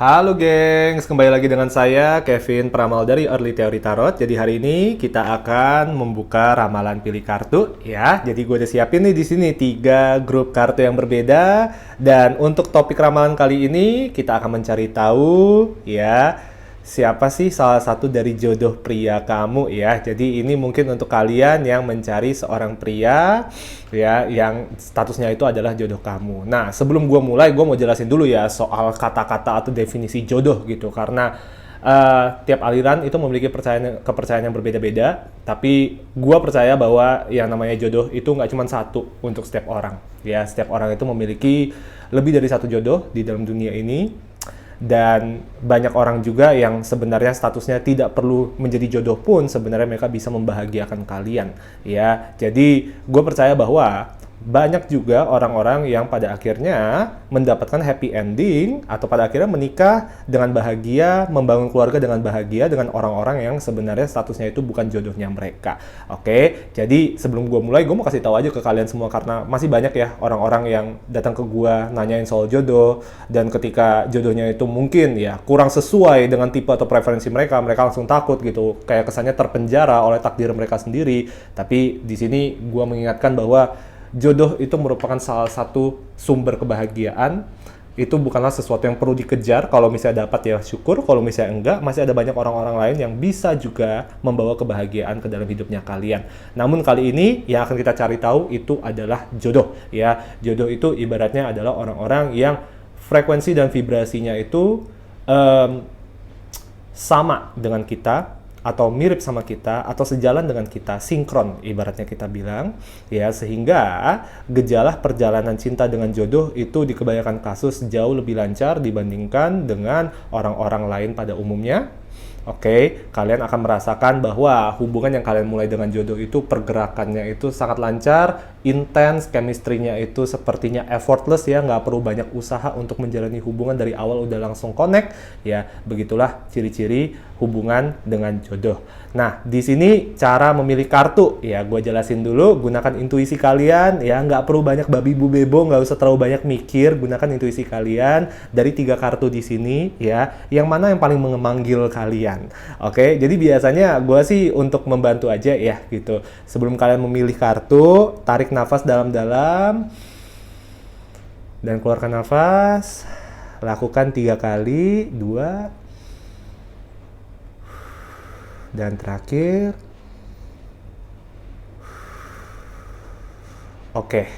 Halo gengs, kembali lagi dengan saya Kevin Pramal dari Early Theory Tarot. Jadi hari ini kita akan membuka ramalan pilih kartu ya. Jadi gue udah siapin nih di sini 3 grup kartu yang berbeda, dan untuk topik ramalan kali ini kita akan mencari tahu ya siapa sih salah satu dari jodoh pria kamu ya. Jadi ini mungkin untuk kalian yang mencari seorang pria ya yang statusnya itu adalah jodoh kamu. Nah, sebelum gue mulai, gue mau jelasin dulu ya soal kata-kata atau definisi jodoh gitu, karena tiap aliran itu memiliki kepercayaan yang berbeda-beda. Tapi gue percaya bahwa yang namanya jodoh itu nggak cuma satu untuk setiap orang ya. Setiap orang itu memiliki lebih dari satu jodoh di dalam dunia ini, dan banyak orang juga yang sebenarnya statusnya tidak perlu menjadi jodoh pun sebenarnya mereka bisa membahagiakan kalian ya. Jadi gue percaya bahwa banyak juga orang-orang yang pada akhirnya mendapatkan happy ending atau pada akhirnya menikah dengan bahagia, membangun keluarga dengan bahagia dengan orang-orang yang sebenarnya statusnya itu bukan jodohnya mereka. Oke, jadi sebelum gue mulai, gue mau kasih tahu aja ke kalian semua karena masih banyak ya orang-orang yang datang ke gue nanyain soal jodoh, dan ketika jodohnya itu mungkin ya kurang sesuai dengan tipe atau preferensi mereka, mereka langsung takut gitu, kayak kesannya terpenjara oleh takdir mereka sendiri. Tapi di sini gue mengingatkan bahwa jodoh itu merupakan salah satu sumber kebahagiaan. Itu bukanlah sesuatu yang perlu dikejar. Kalau misalnya dapat ya syukur, kalau misalnya enggak, masih ada banyak orang-orang lain yang bisa juga membawa kebahagiaan ke dalam hidupnya kalian. Namun kali ini yang akan kita cari tahu itu adalah jodoh ya. Jodoh itu ibaratnya adalah orang-orang yang frekuensi dan vibrasinya itu sama dengan kita, atau mirip sama kita, atau sejalan dengan kita, sinkron ibaratnya kita bilang ya, sehingga gejala perjalanan cinta dengan jodoh itu di kebanyakan kasus jauh lebih lancar dibandingkan dengan orang-orang lain pada umumnya. Oke, kalian akan merasakan bahwa hubungan yang kalian mulai dengan jodoh itu pergerakannya itu sangat lancar, intens, chemistry-nya itu sepertinya effortless ya, nggak perlu banyak usaha untuk menjalani hubungan, dari awal udah langsung connect ya. Begitulah ciri-ciri hubungan dengan jodoh. Nah, di sini cara memilih kartu ya, gue jelasin dulu. Gunakan intuisi kalian ya, nggak perlu banyak babi bu bebo, nggak usah terlalu banyak mikir. Gunakan intuisi kalian dari 3 kartu di sini ya, yang mana yang paling memanggil kalian. Oke, jadi biasanya gue sih untuk membantu aja ya gitu. Sebelum kalian memilih kartu, tarik nafas dalam-dalam dan keluarkan nafas. Lakukan 3 kali, 2 dan terakhir. Oke,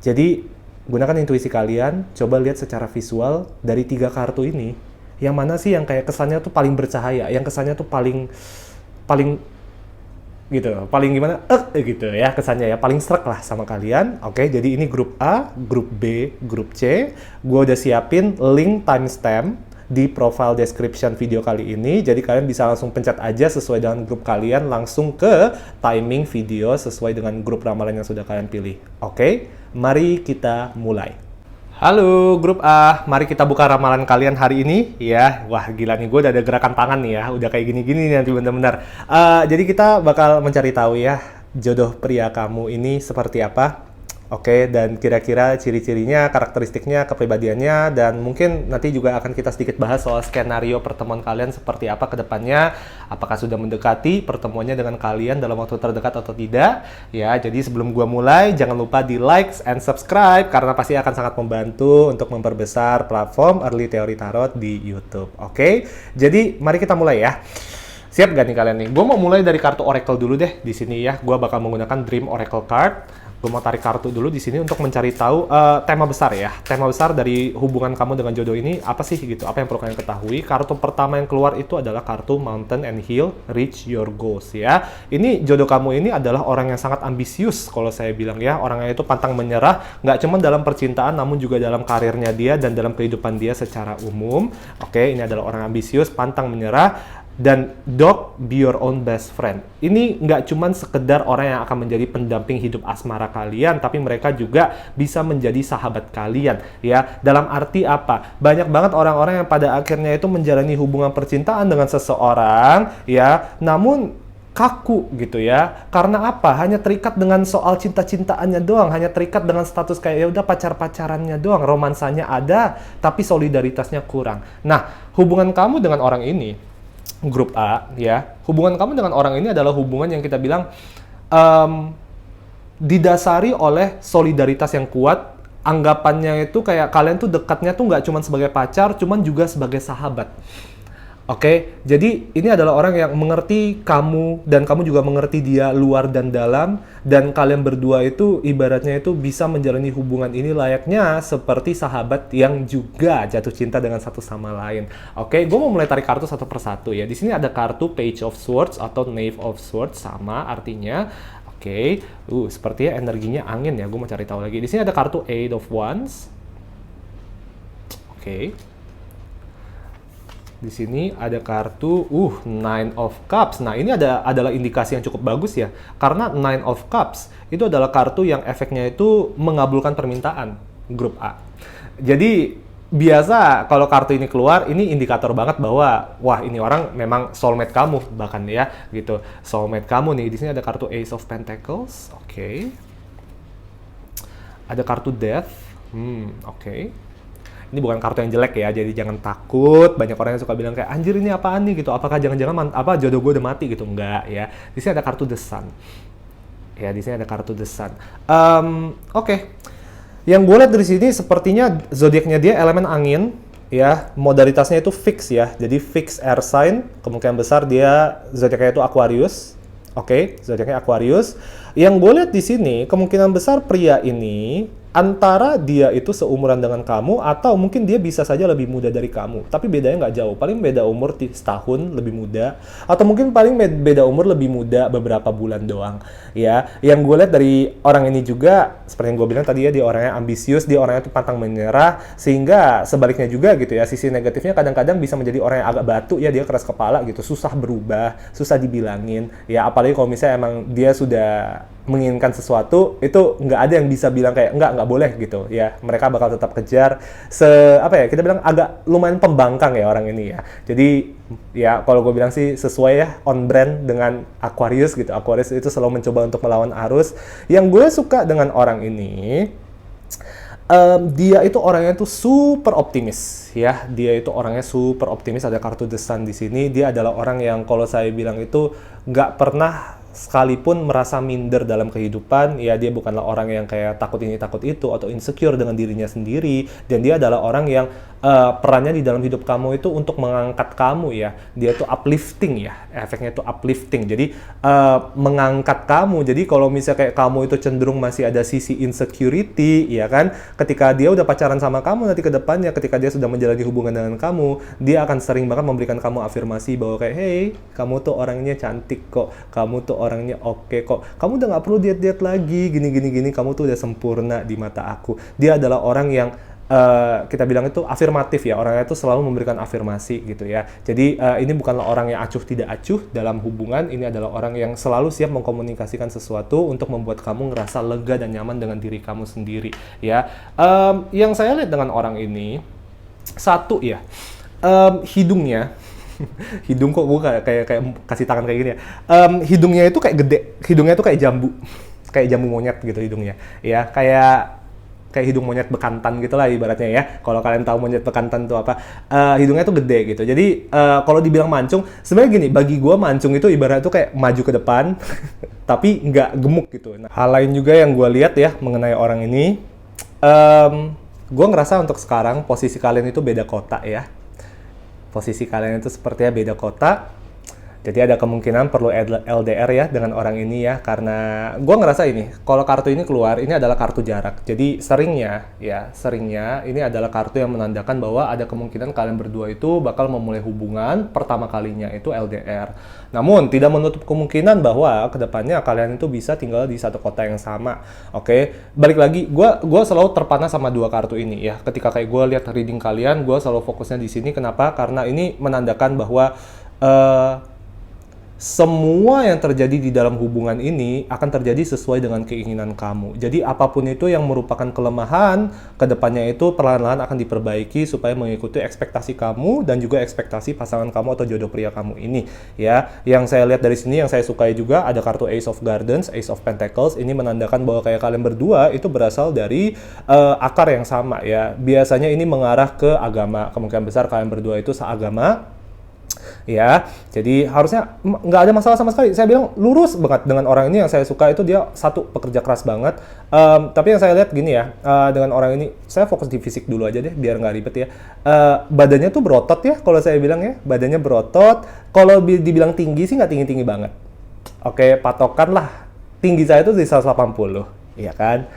jadi gunakan intuisi kalian. Coba lihat secara visual dari 3 kartu ini, yang mana sih yang kayak kesannya tuh paling bercahaya, yang kesannya tuh paling gitu, paling gimana gitu ya kesannya ya, paling srek lah sama kalian. Oke, jadi ini grup A, grup B, grup C. Gue udah siapin link timestamp di profile description video kali ini, jadi kalian bisa langsung pencet aja sesuai dengan grup kalian, langsung ke timing video sesuai dengan grup ramalan yang sudah kalian pilih. Oke, mari kita mulai. Halo grup A, mari kita buka ramalan kalian hari ini ya. Wah gila nih, gue udah ada gerakan tangan nih ya, udah kayak gini-gini nih nanti bener-bener. Jadi kita bakal mencari tahu ya jodoh pria kamu ini seperti apa. Oke, dan kira-kira ciri-cirinya, karakteristiknya, kepribadiannya, dan mungkin nanti juga akan kita sedikit bahas soal skenario pertemuan kalian seperti apa ke depannya. Apakah sudah mendekati pertemuannya dengan kalian dalam waktu terdekat atau tidak. Ya, jadi sebelum gua mulai, jangan lupa di like and subscribe, karena pasti akan sangat membantu untuk memperbesar platform Early Theory Tarot di YouTube. Oke, jadi mari kita mulai ya. Siap gak nih kalian nih? Gue mau mulai dari kartu Oracle dulu deh di sini ya. Gue bakal menggunakan Dream Oracle Card. Gue mau tarik kartu dulu di sini untuk mencari tahu tema besar ya. Tema besar dari hubungan kamu dengan jodoh ini apa sih gitu? Apa yang perlu kalian ketahui? Kartu pertama yang keluar itu adalah kartu Mountain and Hill, Reach Your Goals ya. Ini jodoh kamu ini adalah orang yang sangat ambisius kalau saya bilang ya. Orangnya itu pantang menyerah, nggak cuma dalam percintaan namun juga dalam karirnya dia dan dalam kehidupan dia secara umum. Oke, ini adalah orang ambisius, pantang menyerah. Dan dog, be your own best friend. Ini nggak cuman sekedar orang yang akan menjadi pendamping hidup asmara kalian, tapi mereka juga bisa menjadi sahabat kalian, ya. Dalam arti apa? Banyak banget orang-orang yang pada akhirnya itu menjalani hubungan percintaan dengan seseorang, ya. Namun kaku gitu ya. Karena apa? Hanya terikat dengan soal cinta-cintaannya doang, hanya terikat dengan status kayak ya udah pacar-pacarannya doang, romansanya ada, tapi solidaritasnya kurang. Nah, hubungan kamu dengan orang ini, grup A ya, hubungan kamu dengan orang ini adalah hubungan yang kita bilang didasari oleh solidaritas yang kuat. Anggapannya itu kayak kalian tuh dekatnya tuh nggak cuma sebagai pacar, cuman juga sebagai sahabat. Oke, jadi ini adalah orang yang mengerti kamu dan kamu juga mengerti dia luar dan dalam, dan kalian berdua itu ibaratnya itu bisa menjalani hubungan ini layaknya seperti sahabat yang juga jatuh cinta dengan satu sama lain. Oke, gue mau mulai tarik kartu satu persatu ya. Di sini ada kartu Page of Swords atau Knave of Swords, sama artinya. Oke, sepertinya energinya angin ya. Gue mau cari tahu lagi. Di sini ada kartu Eight of Wands. Oke. Di sini ada kartu Nine of Cups. Nah, ini adalah indikasi yang cukup bagus ya. Karena Nine of Cups itu adalah kartu yang efeknya itu mengabulkan permintaan grup A. Jadi biasa kalau kartu ini keluar, ini indikator banget bahwa wah, ini orang memang soulmate kamu bahkan ya gitu. Soulmate kamu nih. Di sini ada kartu Ace of Pentacles. Oke. Ada kartu Death. Oke. Ini bukan kartu yang jelek ya, jadi jangan takut. Banyak orang yang suka bilang kayak, anjir ini apaan nih gitu, apakah jangan-jangan jodoh gue udah mati gitu. Enggak ya. Di sini ada kartu The Sun. Ya, di sini ada kartu The Sun. Oke. Yang gue lihat dari sini sepertinya zodiaknya dia elemen angin ya, modalitasnya itu fix ya. Jadi fix air sign, kemungkinan besar dia zodiaknya itu Aquarius. Oke, zodiaknya Aquarius. Yang gue lihat di sini kemungkinan besar pria ini antara dia itu seumuran dengan kamu atau mungkin dia bisa saja lebih muda dari kamu. Tapi bedanya nggak jauh, paling beda umur setahun lebih muda, atau mungkin paling beda umur lebih muda beberapa bulan doang. Ya, yang gue lihat dari orang ini juga seperti yang gue bilang tadi ya, dia orangnya ambisius, dia orangnya tuh pantang menyerah, sehingga sebaliknya juga gitu ya, sisi negatifnya kadang-kadang bisa menjadi orang yang agak batu ya, dia keras kepala gitu, susah berubah, susah dibilangin. Ya apalagi kalau misalnya emang dia sudah menginginkan sesuatu, itu nggak ada yang bisa bilang kayak nggak boleh gitu ya, mereka bakal tetap kejar. Kita bilang agak lumayan pembangkang ya orang ini ya. Jadi ya kalau gue bilang sih sesuai ya, on brand dengan Aquarius gitu. Aquarius itu selalu mencoba untuk melawan arus. Yang gue suka dengan orang ini, dia itu orangnya tuh super optimis ya. Dia itu orangnya super optimis. Ada kartu The Sun di sini. Dia adalah orang yang kalau saya bilang itu nggak pernah sekalipun merasa minder dalam kehidupan. Ya, dia bukanlah orang yang kayak takut ini takut itu atau insecure dengan dirinya sendiri. Dan dia adalah orang yang perannya di dalam hidup kamu itu untuk mengangkat kamu ya. Dia tuh uplifting ya, efeknya tuh uplifting. Jadi mengangkat kamu. Jadi kalau misalnya kayak kamu itu cenderung masih ada sisi insecurity ya kan, ketika dia udah pacaran sama kamu nanti ke depannya, ketika dia sudah menjalani hubungan dengan kamu, dia akan sering banget memberikan kamu afirmasi bahwa kayak, hey, kamu tuh orangnya cantik kok, kamu tuh orangnya oke kok, kamu udah nggak perlu diet-diet lagi, gini, kamu tuh udah sempurna di mata aku. Dia adalah orang yang kita bilang itu afirmatif ya, orangnya itu selalu memberikan afirmasi gitu ya. Jadi ini bukanlah orang yang acuh tidak acuh dalam hubungan, ini adalah orang yang selalu siap mengkomunikasikan sesuatu untuk membuat kamu ngerasa lega dan nyaman dengan diri kamu sendiri ya. Yang saya lihat dengan orang ini, satu ya, hidungnya hidung kok gue kayak kasih tangan kayak gini ya. Hidungnya itu kayak gede, hidungnya itu kayak jambu monyet gitu hidungnya ya, kayak hidung monyet bekantan gitu lah ibaratnya ya. Kalau kalian tahu monyet bekantan itu apa, hidungnya tuh gede gitu. Jadi kalau dibilang mancung, sebenarnya gini, bagi gue mancung itu ibarat tuh kayak maju ke depan tapi nggak gemuk gitu. Nah, hal lain juga yang gue lihat ya mengenai orang ini, gue ngerasa untuk sekarang posisi kalian itu beda kota ya. Posisi kalian itu sepertinya beda kota. Jadi ada kemungkinan perlu LDR ya dengan orang ini ya, karena gue ngerasa ini, kalau kartu ini keluar, ini adalah kartu jarak. Jadi seringnya ini adalah kartu yang menandakan bahwa ada kemungkinan kalian berdua itu bakal memulai hubungan pertama kalinya itu LDR. Namun tidak menutup kemungkinan bahwa kedepannya kalian itu bisa tinggal di satu kota yang sama. Oke, balik lagi, gue selalu terpana sama dua kartu ini ya. Ketika kayak gue lihat reading kalian, gue selalu fokusnya di sini. Kenapa? Karena ini menandakan bahwa semua yang terjadi di dalam hubungan ini akan terjadi sesuai dengan keinginan kamu. Jadi apapun itu yang merupakan kelemahan, kedepannya itu perlahan-lahan akan diperbaiki supaya mengikuti ekspektasi kamu dan juga ekspektasi pasangan kamu atau jodoh pria kamu ini. Ya, yang saya lihat dari sini, yang saya sukai juga ada kartu Ace of Gardens, Ace of Pentacles. Ini menandakan bahwa kayak kalian berdua itu berasal dari akar yang sama ya. Biasanya ini mengarah ke agama. Kemungkinan besar kalian berdua itu seagama. Ya, jadi harusnya nggak ada masalah sama sekali. Saya bilang lurus banget dengan orang ini. Yang saya suka itu dia satu, pekerja keras banget. Tapi yang saya lihat gini ya, dengan orang ini, saya fokus di fisik dulu aja deh, biar nggak ribet ya. Badannya tuh berotot ya, kalau saya bilang ya, badannya berotot. Kalau dibilang tinggi sih nggak tinggi-tinggi banget. Oke, patokan lah, tinggi saya tuh di 180, ya kan?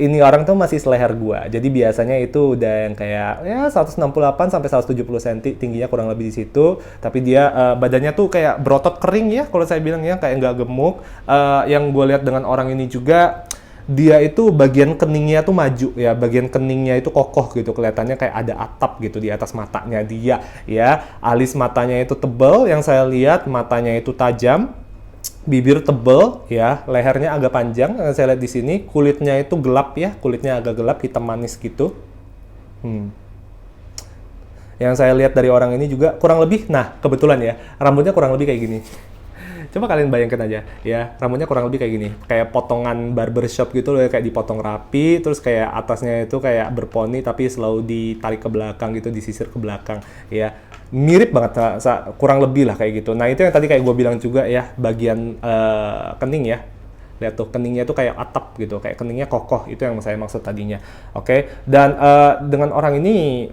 Ini orang tuh masih seleher gua. Jadi biasanya itu udah yang kayak ya 168 sampai 170 cm tingginya kurang lebih di situ. Tapi dia badannya tuh kayak berotot kering ya kalau saya bilang ya, kayak nggak gemuk. Yang gue lihat dengan orang ini juga, dia itu bagian keningnya tuh maju ya, bagian keningnya itu kokoh gitu, kelihatannya kayak ada atap gitu di atas matanya dia ya. Alis matanya itu tebal, yang saya lihat matanya itu tajam. Bibir tebel ya, lehernya agak panjang. Saya lihat di sini kulitnya itu gelap ya, kulitnya agak gelap, hitam manis gitu. Yang saya lihat dari orang ini juga kurang lebih, nah kebetulan ya, rambutnya kurang lebih kayak gini. Coba kalian bayangkan aja ya, rambutnya kurang lebih kayak gini, kayak potongan barbershop gitu loh, kayak dipotong rapi, terus kayak atasnya itu kayak berponi tapi selalu ditarik ke belakang gitu, disisir ke belakang ya. Mirip banget, kurang lebih lah kayak gitu. Nah itu yang tadi kayak gue bilang juga ya, bagian kening ya. Lihat tuh, keningnya tuh kayak atap gitu, kayak keningnya kokoh, itu yang saya maksud tadinya. Oke, dan dengan orang ini,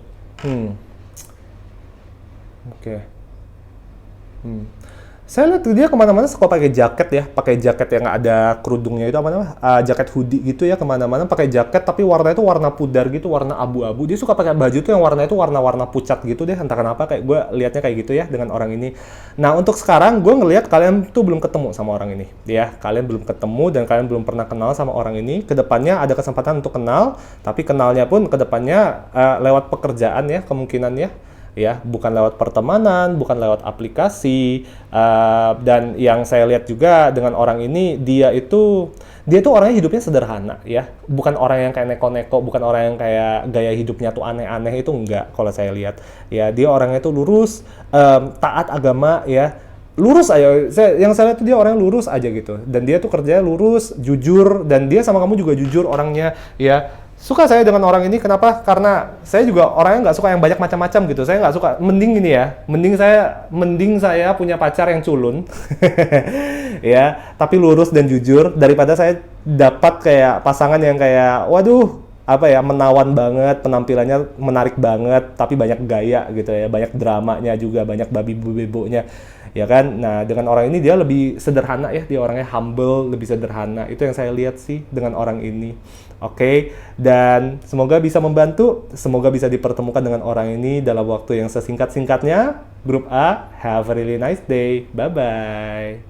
saya lihat dia kemana-mana suka pakai jaket ya, pakai jaket yang ada kerudungnya itu apa namanya, jaket hoodie gitu ya, kemana-mana pakai jaket tapi warna itu warna pudar gitu, warna abu-abu. Dia suka pakai baju tuh yang warna itu warna-warna pucat gitu deh, entah kenapa kayak gue lihatnya kayak gitu ya dengan orang ini. Nah untuk sekarang gue ngelihat kalian tuh belum ketemu sama orang ini ya, kalian belum ketemu dan kalian belum pernah kenal sama orang ini. Kedepannya ada kesempatan untuk kenal, tapi kenalnya pun kedepannya lewat pekerjaan ya, kemungkinannya. Ya, bukan lewat pertemanan, bukan lewat aplikasi, dan yang saya lihat juga dengan orang ini, dia tuh orangnya hidupnya sederhana ya, bukan orang yang kayak neko-neko, bukan orang yang kayak gaya hidupnya tuh aneh-aneh, itu enggak kalau saya lihat ya. Dia orangnya tuh lurus, taat agama ya, lurus aja. Yang saya lihat tuh dia orangnya lurus aja gitu, dan dia tuh kerjanya lurus, jujur, dan dia sama kamu juga jujur orangnya ya. Suka saya dengan orang ini, kenapa? Karena saya juga orangnya nggak suka yang banyak macam-macam gitu. Saya nggak suka, mending ini ya, mending saya punya pacar yang culun, ya, tapi lurus dan jujur, daripada saya dapat kayak pasangan yang kayak, waduh, apa ya, menawan banget, penampilannya menarik banget, tapi banyak gaya gitu ya, banyak dramanya juga, banyak babi bebonya. Ya kan, nah dengan orang ini dia lebih sederhana ya, dia orangnya humble, lebih sederhana. Itu yang saya lihat sih dengan orang ini. Oke, dan semoga bisa membantu, semoga bisa dipertemukan dengan orang ini dalam waktu yang sesingkat-singkatnya. Grup A, have a really nice day, bye-bye.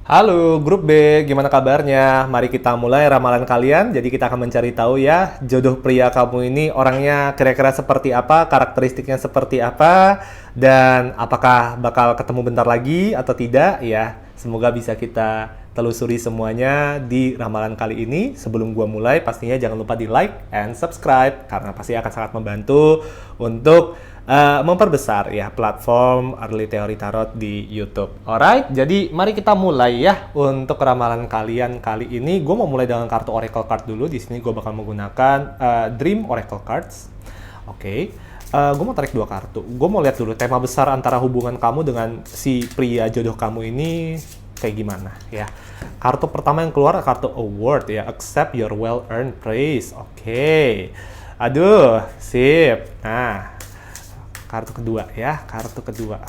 Halo Grup B, gimana kabarnya? Mari kita mulai ramalan kalian. Jadi kita akan mencari tahu ya, jodoh pria kamu ini orangnya kira-kira seperti apa, karakteristiknya seperti apa, dan apakah bakal ketemu bentar lagi atau tidak ya. Semoga bisa kita telusuri semuanya di ramalan kali ini. Sebelum gua mulai, pastinya jangan lupa di like and subscribe, karena pasti akan sangat membantu untuk memperbesar ya platform Early Theory Tarot di YouTube. Alright, jadi mari kita mulai ya untuk ramalan kalian kali ini. Gue mau mulai dengan kartu Oracle Card dulu. Di sini gue bakal menggunakan Dream Oracle Cards. Oke. Gue mau tarik 2 kartu. Gue mau lihat dulu tema besar antara hubungan kamu dengan si pria jodoh kamu ini kayak gimana ya. Kartu pertama yang keluar kartu Award ya, Accept Your Well-Earned Praise. Oke. Aduh, sip. Nah, kartu kedua ya, kartu kedua.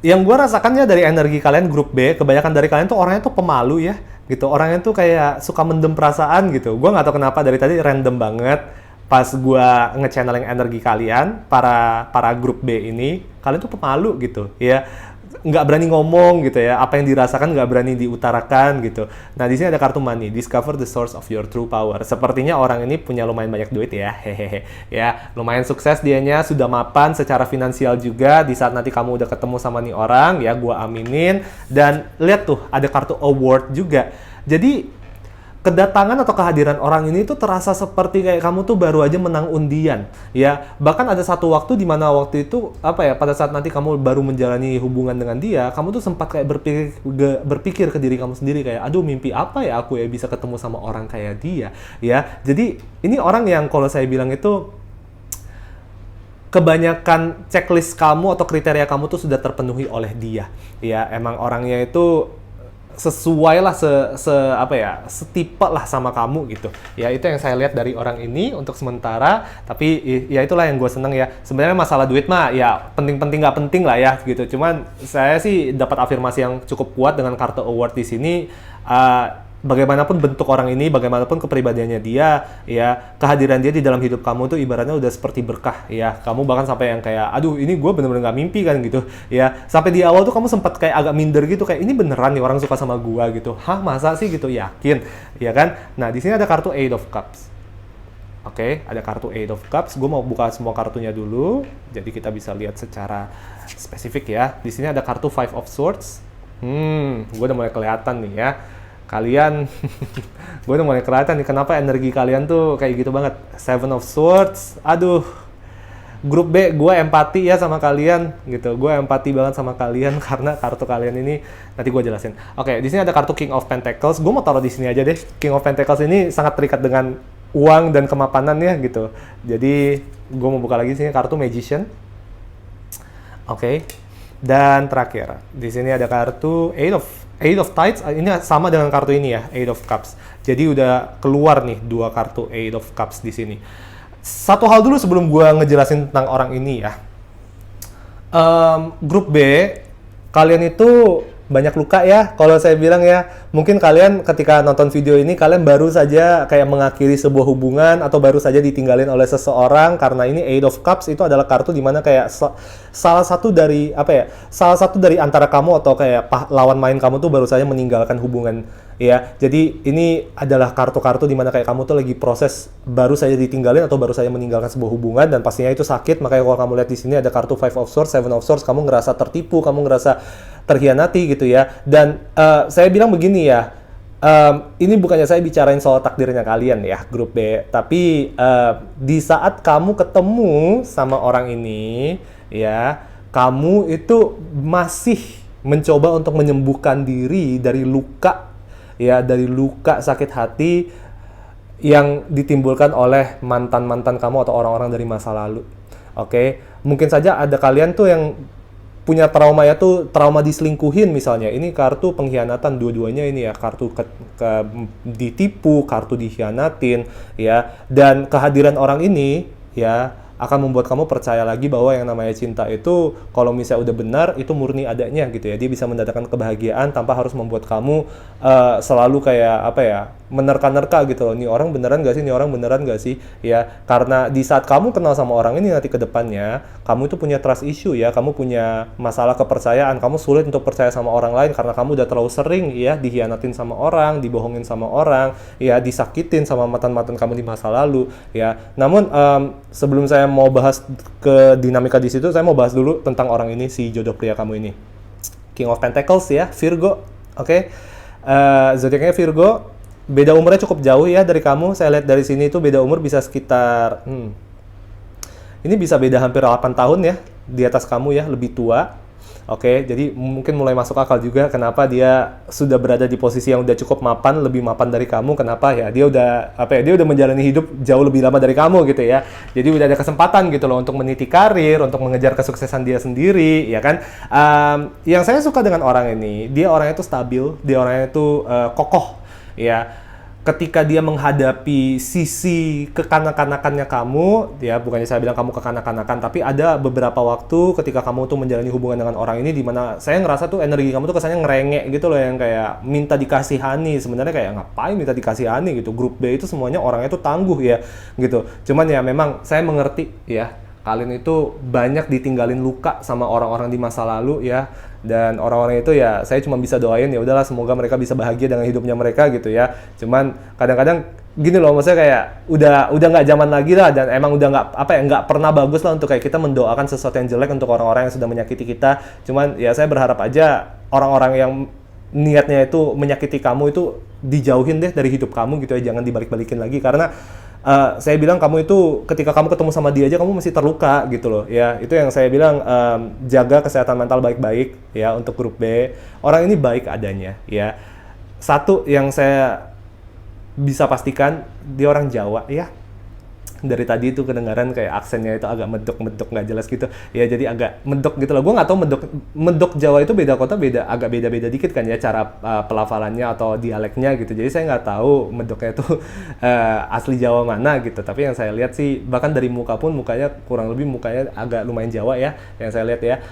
Yang gue rasakannya dari energi kalian Grup B, kebanyakan dari kalian tuh orangnya tuh pemalu ya, gitu. Orangnya tuh kayak suka mendem perasaan gitu. Gue nggak tahu kenapa dari tadi random banget. Pas gue nge-channeling energi kalian, para Grup B ini, kalian tuh pemalu gitu ya. nggak berani ngomong gitu ya, apa yang dirasakan nggak berani diutarakan gitu. Nah di sini ada kartu money, discover the source of your true power. Sepertinya orang ini punya lumayan banyak duit ya, hehehe, ya lumayan sukses dianya, sudah mapan secara finansial juga. Di saat nanti kamu udah ketemu sama nih orang ya, gua aminin. Dan lihat tuh ada kartu award juga. Jadi kedatangan atau kehadiran orang ini tuh terasa seperti kayak kamu tuh baru aja menang undian ya. Bahkan ada satu waktu di mana waktu itu apa ya, pada saat nanti kamu baru menjalani hubungan dengan dia, kamu tuh sempat kayak berpikir ke diri kamu sendiri kayak, aduh mimpi apa ya aku ya bisa ketemu sama orang kayak dia ya. Jadi ini orang yang kalau saya bilang itu kebanyakan checklist kamu atau kriteria kamu tuh sudah terpenuhi oleh dia ya. Emang orangnya itu sesuai lah, setipe lah sama kamu gitu ya. Itu yang saya lihat dari orang ini untuk sementara. Tapi ya itulah yang gue seneng ya. Sebenarnya masalah duit mah ya penting-penting nggak penting lah ya gitu. Cuman saya sih dapat afirmasi yang cukup kuat dengan kartu award di sini. Bagaimanapun bentuk orang ini, bagaimanapun kepribadiannya dia, ya kehadiran dia di dalam hidup kamu tuh ibaratnya udah seperti berkah ya. Kamu bahkan sampai yang kayak, aduh ini gue bener-bener nggak mimpi kan gitu ya. Sampai di awal tuh kamu sempat kayak agak minder gitu, kayak ini beneran nih orang suka sama gue gitu. Hah masa sih gitu, yakin ya kan. Nah di sini ada kartu Eight of Cups. Oke, ada kartu Eight of Cups. Gue mau buka semua kartunya dulu, jadi kita bisa lihat secara spesifik ya. Di sini ada kartu Five of Swords. Gue udah mulai kelihatan nih ya. Kalian, gue udah mulai kelihatan nih kenapa energi kalian tuh kayak gitu banget. Seven of Swords, aduh, grup B, gue empati ya sama kalian gitu. Gue empati banget sama kalian karena kartu kalian ini nanti gue jelasin. Oke, di sini ada kartu King of Pentacles. Gue mau taruh di sini aja deh. King of Pentacles ini sangat terikat dengan uang dan kemapanan ya gitu. Jadi gue mau buka lagi sini kartu Magician. Oke. Dan terakhir, di sini ada kartu Eight of Tides. Ini sama dengan kartu ini ya, Eight of Cups. Jadi udah keluar nih dua kartu Eight of Cups di sini. Satu hal dulu sebelum gue ngejelasin tentang orang ini ya. Grup B, kalian itu banyak luka ya, kalau saya bilang ya. Mungkin kalian ketika nonton video ini, kalian baru saja kayak mengakhiri sebuah hubungan atau baru saja ditinggalin oleh seseorang, karena ini Eight of Cups itu adalah kartu dimana kayak salah satu dari antara kamu atau kayak lawan main kamu tuh baru saja meninggalkan hubungan ya. Jadi ini adalah kartu-kartu dimana kayak kamu tuh lagi proses baru saja ditinggalin atau baru saja meninggalkan sebuah hubungan, dan pastinya itu sakit. Makanya kalau kamu lihat di sini ada kartu Five of Swords, Seven of Swords, kamu ngerasa tertipu, kamu ngerasa terkhianati gitu ya. Dan saya bilang begini ya, ini bukannya saya bicarain soal takdirnya kalian ya, grup B, tapi di saat kamu ketemu sama orang ini ya, kamu itu masih mencoba untuk menyembuhkan diri dari luka ya, dari luka sakit hati yang ditimbulkan oleh mantan-mantan kamu atau orang-orang dari masa lalu. Oke, mungkin saja ada kalian tuh yang punya trauma ya, tuh trauma diselingkuhin misalnya. Ini kartu pengkhianatan dua-duanya ini ya, kartu ditipu, kartu dikhianatin ya. Dan kehadiran orang ini ya akan membuat kamu percaya lagi bahwa yang namanya cinta itu kalau misalnya udah benar itu murni adanya gitu ya. Dia bisa mendatangkan kebahagiaan tanpa harus membuat kamu selalu kayak apa ya, menerka-nerka gitu loh. Nih orang beneran gak sih? Nih orang beneran gak sih? Ya, karena di saat kamu kenal sama orang ini nanti ke depannya, kamu itu punya trust issue ya. Kamu punya masalah kepercayaan. Kamu sulit untuk percaya sama orang lain karena kamu udah terlalu sering ya dikhianatin sama orang, dibohongin sama orang, ya disakitin sama mantan-mantan kamu di masa lalu ya. Namun sebelum saya mau bahas ke dinamika di situ, saya mau bahas dulu tentang orang ini, si jodoh pria kamu ini. King of Pentacles ya, Virgo. Oke. Zodiaknya Virgo. Beda umurnya cukup jauh ya dari kamu. Saya lihat dari sini itu beda umur bisa sekitar ini bisa beda hampir 8 tahun ya di atas kamu ya, lebih tua. Oke, jadi mungkin mulai masuk akal juga kenapa dia sudah berada di posisi yang udah cukup mapan, lebih mapan dari kamu. Kenapa ya? Dia udah dia udah menjalani hidup jauh lebih lama dari kamu gitu ya. Jadi udah ada kesempatan gitu loh untuk meniti karir, untuk mengejar kesuksesan dia sendiri, ya kan? Yang saya suka dengan orang ini, dia orangnya itu stabil, dia orangnya itu kokoh, ya. Ketika dia menghadapi sisi kekanak-kanakannya kamu, ya bukannya saya bilang kamu kekanak-kanakan, tapi ada beberapa waktu ketika kamu tuh menjalani hubungan dengan orang ini di mana saya ngerasa tuh energi kamu tuh kesannya ngerengek gitu loh, yang kayak minta dikasihani. Sebenarnya kayak ngapain minta dikasihani gitu. Grup B itu semuanya orangnya tuh tangguh ya gitu. Cuman ya memang saya mengerti ya, kalian itu banyak ditinggalin luka sama orang-orang di masa lalu ya, dan orang-orang itu ya saya cuma bisa doain ya udahlah semoga mereka bisa bahagia dengan hidupnya mereka gitu ya. Cuman kadang-kadang gini loh, maksudnya kayak udah nggak zaman lagi lah, dan emang udah nggak apa ya, nggak pernah bagus lah untuk kayak kita mendoakan sesuatu yang jelek untuk orang-orang yang sudah menyakiti kita. Cuman ya saya berharap aja orang-orang yang niatnya itu menyakiti kamu itu dijauhin deh dari hidup kamu gitu ya, jangan dibalik-balikin lagi, karena saya bilang kamu itu ketika kamu ketemu sama dia aja kamu masih terluka gitu loh ya. Itu yang saya bilang, jaga kesehatan mental baik-baik ya untuk grup B. Orang ini baik adanya ya. Satu yang saya bisa pastikan, dia orang Jawa ya. Dari tadi itu kedengaran kayak aksennya itu agak medok-medok nggak jelas gitu ya, jadi agak medok gitu loh. Gue nggak tahu medok Jawa itu beda kota agak beda-beda dikit kan ya cara pelafalannya atau dialeknya gitu, jadi saya nggak tahu medoknya itu asli Jawa mana gitu. Tapi yang saya lihat sih bahkan dari muka pun mukanya kurang lebih mukanya agak lumayan Jawa ya yang saya lihat ya.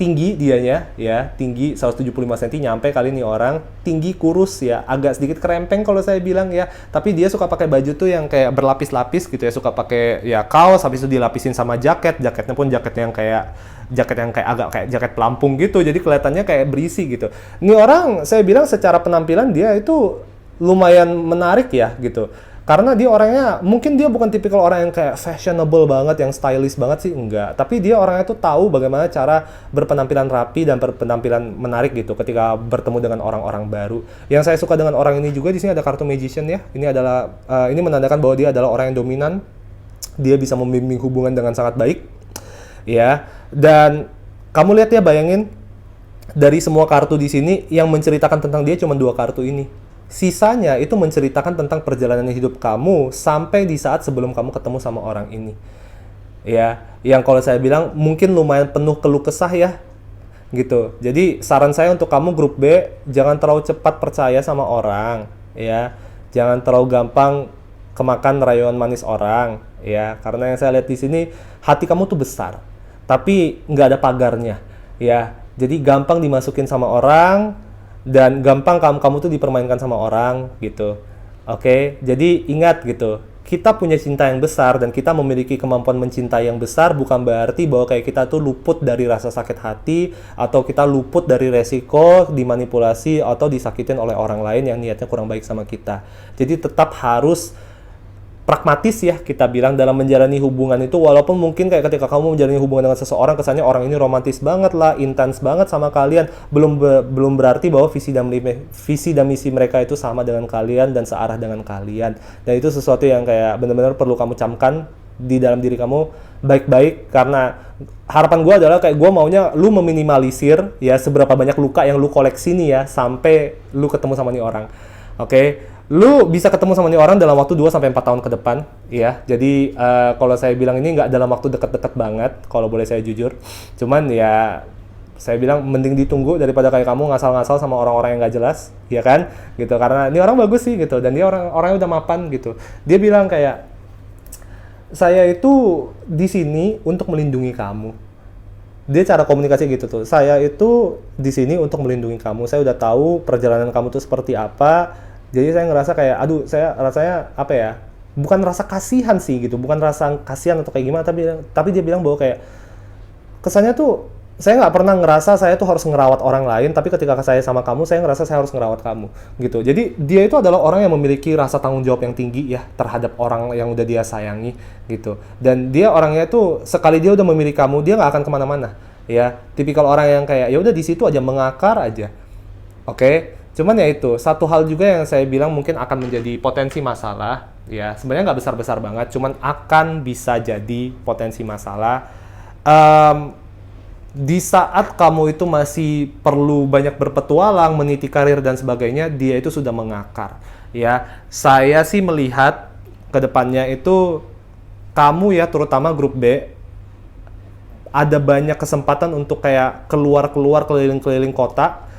Tinggi dianya ya, tinggi 175 cm nyampe kali nih orang, tinggi kurus ya, agak sedikit kerempeng kalau saya bilang ya. Tapi dia suka pakai baju tuh yang kayak berlapis-lapis gitu ya, suka pakai ya kaos habis itu dilapisin sama jaketnya pun jaket yang kayak agak kayak jaket pelampung gitu, jadi kelihatannya kayak berisi gitu. Ini orang saya bilang secara penampilan dia itu lumayan menarik ya gitu, karena dia orangnya mungkin dia bukan tipikal orang yang kayak fashionable banget, yang stylish banget sih enggak, tapi dia orangnya tuh tahu bagaimana cara berpenampilan rapi dan berpenampilan menarik gitu ketika bertemu dengan orang-orang baru. Yang saya suka dengan orang ini juga, di sini ada kartu magician ya. Ini adalah ini menandakan bahwa dia adalah orang yang dominan. Dia bisa membimbing hubungan dengan sangat baik ya. Dan kamu lihat ya, bayangin dari semua kartu di sini yang menceritakan tentang dia cuma 2 kartu ini. Sisanya itu menceritakan tentang perjalanan hidup kamu sampai di saat sebelum kamu ketemu sama orang ini. Ya, yang kalau saya bilang mungkin lumayan penuh keluh kesah ya. Gitu. Jadi saran saya untuk kamu grup B, jangan terlalu cepat percaya sama orang, ya. Jangan terlalu gampang kemakan rayuan manis orang, ya. Karena yang saya lihat di sini, hati kamu tuh besar, tapi nggak ada pagarnya, ya. Jadi gampang dimasukin sama orang, dan gampang kamu tuh dipermainkan sama orang gitu. Oke, jadi ingat gitu, kita punya cinta yang besar dan kita memiliki kemampuan mencintai yang besar, bukan berarti bahwa kayak kita tuh luput dari rasa sakit hati atau kita luput dari resiko dimanipulasi atau disakitin oleh orang lain yang niatnya kurang baik sama kita. Jadi tetap harus pragmatis ya kita bilang dalam menjalani hubungan itu, walaupun mungkin kayak ketika kamu menjalani hubungan dengan seseorang kesannya orang ini romantis banget lah, intens banget sama kalian, belum berarti bahwa visi dan misi mereka itu sama dengan kalian dan searah dengan kalian. Dan itu sesuatu yang kayak benar-benar perlu kamu camkan di dalam diri kamu baik-baik, karena harapan gue adalah kayak gue maunya lu meminimalisir ya seberapa banyak luka yang lu koleksi nih ya sampai lu ketemu sama nih orang. Oke. Lu bisa ketemu sama nih orang dalam waktu 2-4 tahun ke depan, ya. Jadi kalau saya bilang ini nggak dalam waktu dekat-dekat banget, kalau boleh saya jujur. Cuman ya saya bilang mending ditunggu daripada kayak kamu ngasal-ngasal sama orang-orang yang nggak jelas, ya kan? Gitu. Karena ini orang bagus sih gitu, dan dia orangnya udah mapan gitu. Dia bilang kayak, saya itu di sini untuk melindungi kamu. Dia cara komunikasi gitu tuh. Saya itu di sini untuk melindungi kamu. Saya udah tahu perjalanan kamu tuh seperti apa. Jadi saya ngerasa kayak, aduh, saya rasanya apa ya? Bukan rasa kasihan sih gitu, bukan rasa kasihan atau kayak gimana, tapi dia bilang bahwa kayak kesannya tuh saya nggak pernah ngerasa saya tuh harus ngerawat orang lain, tapi ketika saya sama kamu, saya ngerasa saya harus ngerawat kamu gitu. Jadi dia itu adalah orang yang memiliki rasa tanggung jawab yang tinggi ya terhadap orang yang udah dia sayangi gitu. Dan dia orangnya tuh sekali dia udah memilih kamu, dia nggak akan kemana-mana ya. Tipikal orang yang kayak ya udah di situ aja, mengakar aja. Oke. Cuman ya itu, satu hal juga yang saya bilang mungkin akan menjadi potensi masalah, ya sebenarnya nggak besar-besar banget, cuman akan bisa jadi potensi masalah. Di saat kamu itu masih perlu banyak berpetualang, meniti karir dan sebagainya, dia itu sudah mengakar. Ya, saya sih melihat ke depannya itu kamu ya, terutama grup B, ada banyak kesempatan untuk kayak keluar-keluar keliling-keliling kota.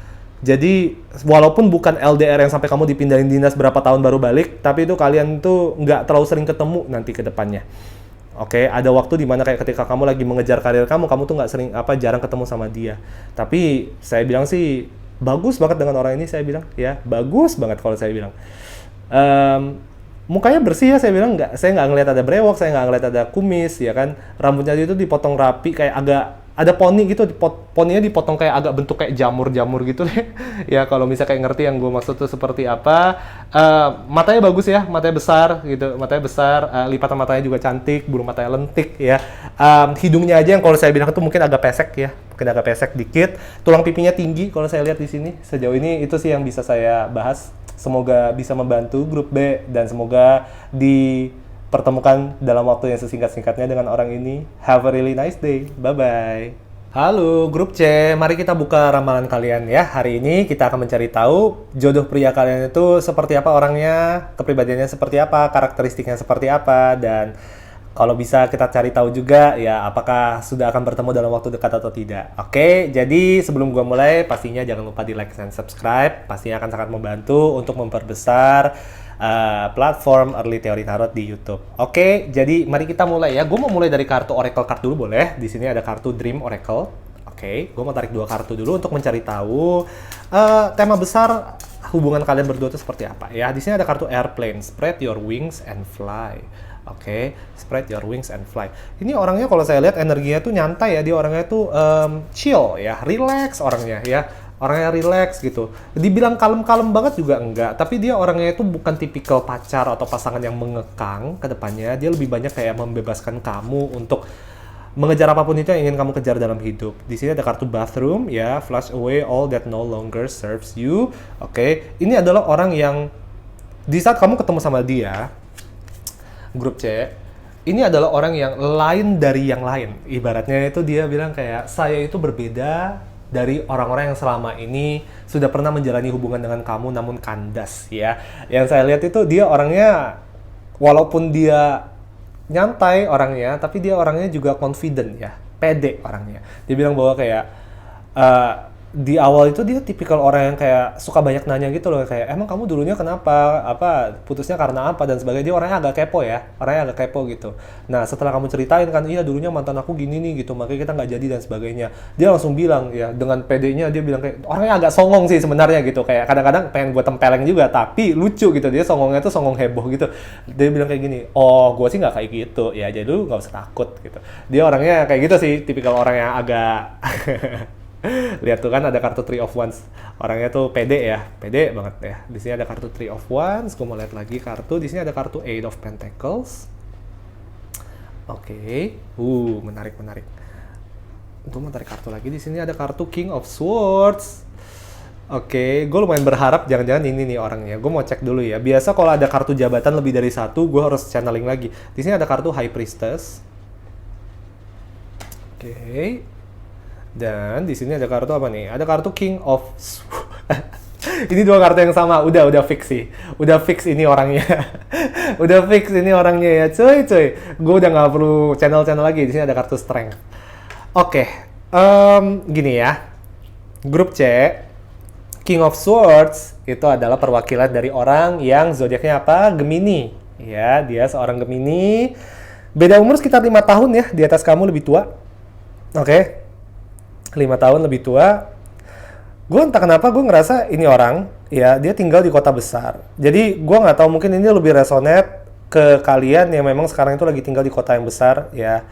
Jadi walaupun bukan LDR yang sampai kamu dipindahin dinas berapa tahun baru balik, tapi itu kalian tuh nggak terlalu sering ketemu nanti ke depannya. Oke, ada waktu di mana kayak ketika kamu lagi mengejar karir kamu tuh nggak sering jarang ketemu sama dia. Tapi saya bilang sih bagus banget dengan orang ini, saya bilang ya bagus banget kalau saya bilang. mukanya bersih ya, saya bilang nggak, saya nggak ngeliat ada brewok, saya nggak ngeliat ada kumis, ya kan. Rambutnya itu dipotong rapi, kayak agak ada poni gitu, poninya dipotong kayak agak bentuk kayak jamur-jamur gitu deh. Ya kalau misalnya kayak ngerti yang gue maksud tuh seperti apa. Matanya bagus ya, matanya besar gitu, matanya besar, lipatan matanya juga cantik, bulu matanya lentik ya. Hidungnya aja yang kalau saya bilang itu mungkin agak pesek ya, mungkin agak pesek dikit. Tulang pipinya tinggi kalau saya lihat di sini. Sejauh ini itu sih yang bisa saya bahas. Semoga bisa membantu grup B dan semoga dipertemukan dalam waktu yang sesingkat-singkatnya dengan orang ini. Have a really nice day. Bye-bye. Halo grup C, mari kita buka ramalan kalian ya. Hari ini kita akan mencari tahu jodoh pria kalian itu seperti apa orangnya, kepribadiannya seperti apa, karakteristiknya seperti apa, dan kalau bisa kita cari tahu juga ya apakah sudah akan bertemu dalam waktu dekat atau tidak. Oke, jadi sebelum gua mulai pastinya jangan lupa di like dan subscribe. Pastinya akan sangat membantu untuk memperbesar platform Early Theory Tarot di YouTube. Oke, jadi mari kita mulai ya. Gue mau mulai dari kartu Oracle card dulu boleh. Di sini ada kartu Dream Oracle. Oke, gue mau tarik 2 kartu dulu untuk mencari tahu tema besar hubungan kalian berdua itu seperti apa ya. Di sini ada kartu Airplane, Spread Your Wings and Fly. Oke, spread your wings and fly. Ini orangnya kalau saya lihat energinya tuh nyantai ya, dia orangnya tuh chill ya, relax orangnya ya. Orangnya relax gitu. Dibilang kalem-kalem banget juga enggak, tapi dia orangnya itu bukan tipikal pacar atau pasangan yang mengekang ke depannya. Dia lebih banyak kayak membebaskan kamu untuk mengejar apapun itu yang ingin kamu kejar dalam hidup. Di sini ada kartu Bathroom ya, flush away all that no longer serves you. Oke, ini adalah orang yang di saat kamu ketemu sama dia, grup C, ini adalah orang yang lain dari yang lain. Ibaratnya itu dia bilang kayak, saya itu berbeda dari orang-orang yang selama ini sudah pernah menjalani hubungan dengan kamu namun kandas ya. Yang saya lihat itu dia orangnya, walaupun dia nyantai orangnya, tapi dia orangnya juga confident ya, pede orangnya. Dia bilang bahwa kayak, di awal itu dia tipikal orang yang kayak suka banyak nanya gitu loh, kayak emang kamu dulunya kenapa, apa putusnya karena apa dan sebagainya. Dia orangnya agak kepo ya, orangnya agak kepo gitu. Nah setelah kamu ceritain kan, iya dulunya mantan aku gini nih gitu, makanya kita nggak jadi dan sebagainya. Dia langsung bilang ya dengan pedenya, dia bilang kayak orangnya agak songong sih sebenarnya gitu, kayak kadang-kadang pengen gue tempeleng juga tapi lucu gitu. Dia songongnya tuh songong heboh gitu. Dia bilang kayak gini, oh gue sih nggak kayak gitu ya, jadi lu nggak usah takut gitu. Dia orangnya kayak gitu sih, tipikal orang yang agak lihat tuh kan ada kartu Three of Wands. Orangnya tuh pede ya, pede banget ya. Di sini ada kartu Three of Wands. Gue mau lihat lagi kartu. Di sini ada kartu Eight of Pentacles. Oke, menarik. Gue mau tarik kartu lagi. Di sini ada kartu King of Swords. Oke, gue lumayan berharap jangan-jangan ini nih orangnya. Gue mau cek dulu ya. Biasa kalau ada kartu jabatan lebih dari satu, gue harus channeling lagi. Di sini ada kartu High Priestess. Oke. Dan di sini ada kartu apa nih? Ada kartu King of Ini 2 kartu yang sama. Udah fix sih. Udah fix ini orangnya. Udah fix ini orangnya ya, cuy. Gue udah nggak perlu channel lagi. Di sini ada kartu Strength. Oke, gini ya. Grup C, King of Swords itu adalah perwakilan dari orang yang zodiaknya apa? Gemini. Ya, dia seorang Gemini. Beda umur sekitar 5 tahun ya. Di atas kamu lebih tua. Oke. 5 tahun lebih tua. Gue entah kenapa gue ngerasa ini orang ya, dia tinggal di kota besar. Jadi gue nggak tahu, mungkin ini lebih resonate ke kalian yang memang sekarang itu lagi tinggal di kota yang besar ya.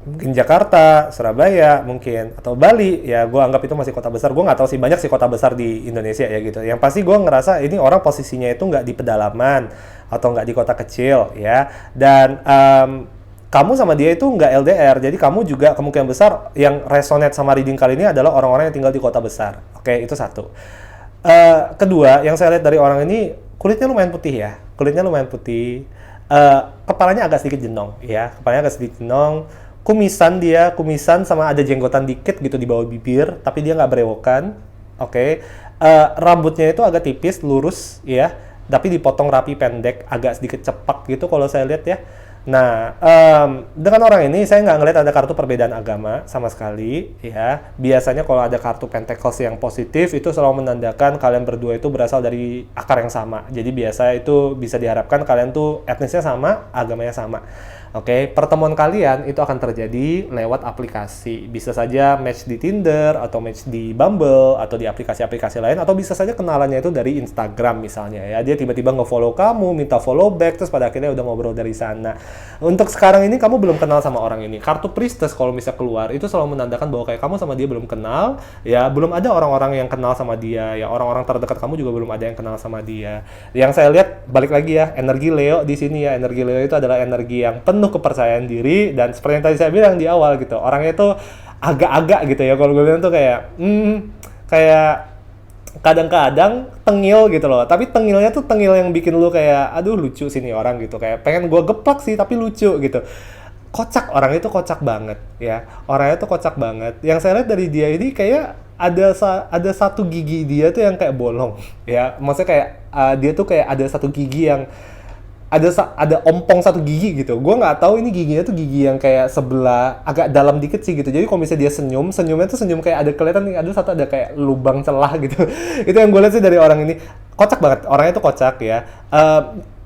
Mungkin Jakarta, Surabaya mungkin, atau Bali ya. Gue anggap itu masih kota besar. Gue nggak tahu sih, banyak sih kota besar di Indonesia ya gitu. Yang pasti gue ngerasa ini orang posisinya itu nggak di pedalaman atau nggak di kota kecil ya. Dan kamu sama dia itu nggak LDR, jadi kamu juga kemungkinan besar yang resonate sama reading kali ini adalah orang-orang yang tinggal di kota besar. Oke, itu satu. Kedua, yang saya lihat dari orang ini, kulitnya lumayan putih ya. Kulitnya lumayan putih. Kepalanya agak sedikit jenong ya. Kepalanya agak sedikit jenong. Kumisan sama ada jenggotan dikit gitu di bawah bibir, tapi dia nggak berewokan. Oke. Rambutnya itu agak tipis, lurus ya. Tapi dipotong rapi pendek, agak sedikit cepak gitu kalau saya lihat ya. Nah, dengan orang ini saya nggak ngeliat ada kartu perbedaan agama sama sekali ya. Biasanya kalau ada kartu Pentacles yang positif itu selalu menandakan kalian berdua itu berasal dari akar yang sama. Jadi biasa itu bisa diharapkan kalian tuh etnisnya sama, agamanya sama. Oke, pertemuan kalian itu akan terjadi lewat aplikasi. Bisa saja match di Tinder, atau match di Bumble, atau di aplikasi-aplikasi lain, atau bisa saja kenalannya itu dari Instagram misalnya ya. Dia tiba-tiba nge-follow kamu, minta follow back, terus pada akhirnya udah ngobrol dari sana. Untuk sekarang ini kamu belum kenal sama orang ini. Kartu Priestess kalau misalnya keluar, itu selalu menandakan bahwa kayak kamu sama dia belum kenal, ya belum ada orang-orang yang kenal sama dia, ya orang-orang terdekat kamu juga belum ada yang kenal sama dia. Yang saya lihat, balik lagi ya, energi Leo di sini ya, energi Leo itu adalah energi yang penuh kepercayaan diri, dan seperti yang tadi saya bilang di awal gitu, orangnya itu agak-agak gitu ya, kalau gue bilang tuh kayak kadang-kadang tengil gitu loh, tapi tengilnya tuh tengil yang bikin lu kayak aduh lucu sih nih orang gitu, kayak pengen gue geplak sih tapi lucu gitu. Kocak, orangnya itu kocak banget ya, orangnya tuh kocak banget. Yang saya lihat dari dia ini kayak ada satu gigi dia tuh yang kayak bolong ya, maksudnya kayak dia tuh kayak ada satu gigi yang ada ompong satu gigi gitu. Gue nggak tahu ini giginya tuh gigi yang kayak sebelah agak dalam dikit sih gitu. Jadi kalau misalnya dia senyumnya tuh senyum kayak ada kelihatan nih, ada satu ada kayak lubang celah gitu. Itu yang gue lihat sih dari orang ini. Kocak banget, orangnya tuh kocak ya.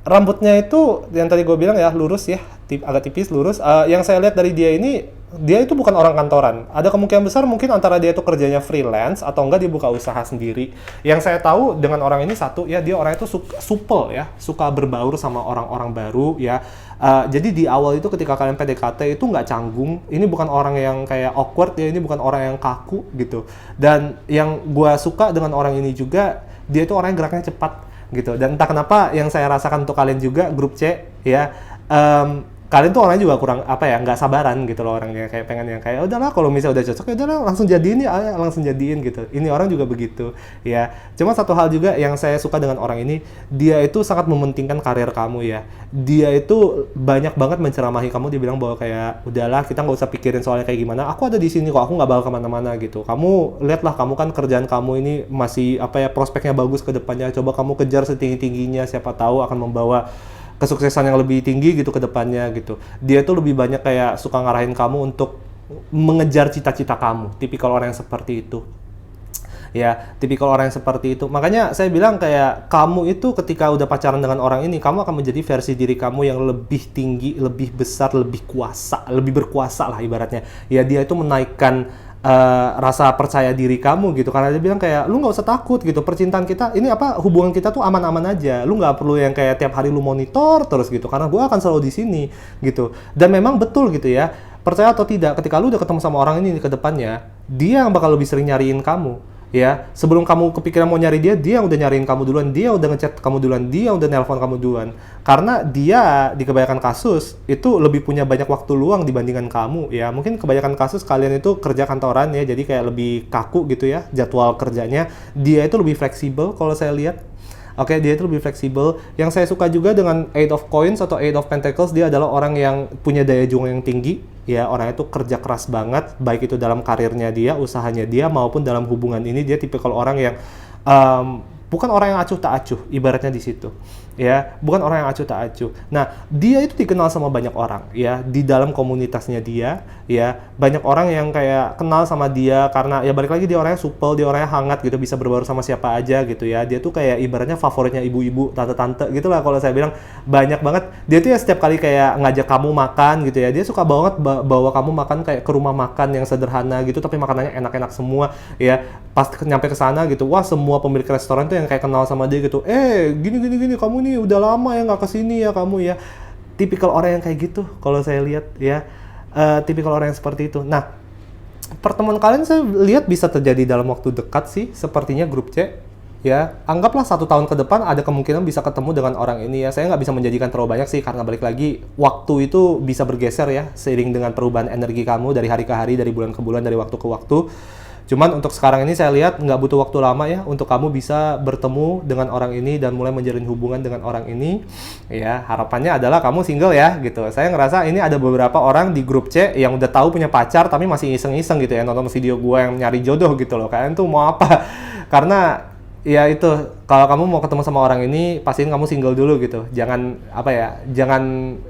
Rambutnya itu yang tadi gue bilang ya, lurus ya, agak tipis lurus. Yang saya lihat dari dia ini, dia itu bukan orang kantoran. Ada kemungkinan besar mungkin antara dia itu kerjanya freelance atau enggak dia buka usaha sendiri. Yang saya tahu dengan orang ini satu ya, dia orangnya itu supel ya, suka berbaur sama orang-orang baru ya. Jadi di awal itu ketika kalian PDKT itu nggak canggung. Ini bukan orang yang kayak awkward ya, ini bukan orang yang kaku gitu. Dan yang gue suka dengan orang ini juga, dia itu orang yang geraknya cepat gitu. Dan entah kenapa yang saya rasakan untuk kalian juga grup C ya, kalian tuh orangnya juga kurang nggak sabaran gitu loh, orangnya kayak pengen yang kayak udahlah kalau misalnya udah cocok ya udahlah langsung jadiin ya, langsung jadiin gitu. Ini orang juga begitu ya. Cuma satu hal juga yang saya suka dengan orang ini, dia itu sangat mementingkan karir kamu ya. Dia itu banyak banget menceramahi kamu, dia bilang bahwa kayak udahlah kita nggak usah pikirin soalnya kayak gimana, aku ada di sini kok, aku nggak bakal kemana-mana gitu. Kamu lihatlah, kamu kan kerjaan kamu ini masih prospeknya bagus ke depannya, coba kamu kejar setinggi-tingginya, siapa tahu akan membawa kesuksesan yang lebih tinggi gitu ke depannya gitu. Dia tuh lebih banyak kayak suka ngarahin kamu untuk mengejar cita-cita kamu. Tipikal orang yang seperti itu. Ya, tipikal orang yang seperti itu. Makanya saya bilang kayak kamu itu ketika udah pacaran dengan orang ini, kamu akan menjadi versi diri kamu yang lebih tinggi, lebih besar, lebih kuasa, lebih berkuasa lah ibaratnya. Ya, dia itu menaikkan rasa percaya diri kamu gitu, karena dia bilang kayak lu nggak usah takut gitu, percintaan kita ini hubungan kita tuh aman-aman aja, lu nggak perlu yang kayak tiap hari lu monitor terus gitu, karena gue akan selalu di sini gitu. Dan memang betul gitu ya, percaya atau tidak, ketika lu udah ketemu sama orang ini ke depannya, dia yang bakal lebih sering nyariin kamu ya. Sebelum kamu kepikiran mau nyari dia, dia udah nyariin kamu duluan, dia udah ngechat kamu duluan, dia udah nelpon kamu duluan. Karena dia di kebanyakan kasus itu lebih punya banyak waktu luang dibandingkan kamu ya. Mungkin kebanyakan kasus kalian itu kerja kantoran ya, jadi kayak lebih kaku gitu ya jadwal kerjanya. Dia itu lebih fleksibel kalau saya lihat. Oke, dia itu lebih fleksibel. Yang saya suka juga dengan Eight of Coins atau Eight of Pentacles, dia adalah orang yang punya daya juang yang tinggi. Ya, orangnya itu kerja keras banget, baik itu dalam karirnya dia, usahanya dia, maupun dalam hubungan ini. Dia tipikal orang yang bukan orang yang acuh tak acuh, ibaratnya di situ. Ya, bukan orang yang acuh tak acuh. Nah, dia itu dikenal sama banyak orang ya, di dalam komunitasnya dia ya. Banyak orang yang kayak kenal sama dia karena ya balik lagi dia orangnya supel, dia orangnya hangat gitu, bisa berbaur sama siapa aja gitu ya. Dia tuh kayak ibaratnya favoritnya ibu-ibu, tante-tante gitu lah kalau saya bilang. Banyak banget. Dia tuh ya setiap kali kayak ngajak kamu makan gitu ya, dia suka banget bawa kamu makan kayak ke rumah makan yang sederhana gitu, tapi makanannya enak-enak semua ya. Pas nyampe ke sana gitu, wah semua pemilik restoran tuh yang kayak kenal sama dia gitu. Gini kamu nih udah lama ya nggak kesini ya kamu ya. Tipikal orang yang kayak gitu kalau saya lihat ya. Tipikal orang yang seperti itu. Nah, pertemuan kalian saya lihat bisa terjadi dalam waktu dekat sih, sepertinya grup C ya. Anggaplah 1 tahun ke depan ada kemungkinan bisa ketemu dengan orang ini ya. Saya nggak bisa menjadikan terlalu banyak sih, karena balik lagi waktu itu bisa bergeser ya seiring dengan perubahan energi kamu dari hari ke hari, dari bulan ke bulan, dari waktu ke waktu. Cuman untuk sekarang ini saya lihat nggak butuh waktu lama ya untuk kamu bisa bertemu dengan orang ini dan mulai menjalin hubungan dengan orang ini ya. Harapannya adalah kamu single ya gitu. Saya ngerasa ini ada beberapa orang di grup C yang udah tahu punya pacar tapi masih iseng-iseng gitu ya, nonton video gue yang nyari jodoh gitu loh. Kalian tuh mau apa? Karena ya itu, kalau kamu mau ketemu sama orang ini pastiin kamu single dulu gitu. Jangan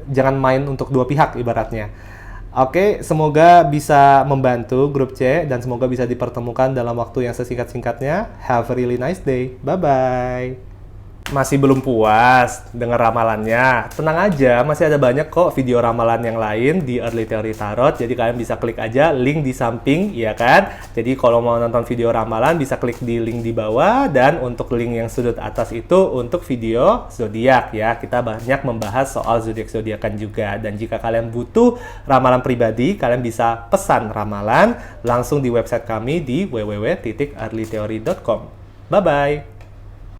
jangan main untuk dua pihak ibaratnya. Oke, semoga bisa membantu grup C dan semoga bisa dipertemukan dalam waktu yang sesingkat-singkatnya. Have a really nice day. Bye-bye. Masih belum puas dengan ramalannya? Tenang aja, masih ada banyak kok video ramalan yang lain di Early Theory Tarot. Jadi kalian bisa klik aja link di samping, ya kan? Jadi kalau mau nonton video ramalan bisa klik di link di bawah, dan untuk link yang sudut atas itu untuk video zodiak ya. Kita banyak membahas soal zodiak-zodiakan juga. Dan jika kalian butuh ramalan pribadi, kalian bisa pesan ramalan langsung di website kami di www.earlytheory.com. Bye-bye!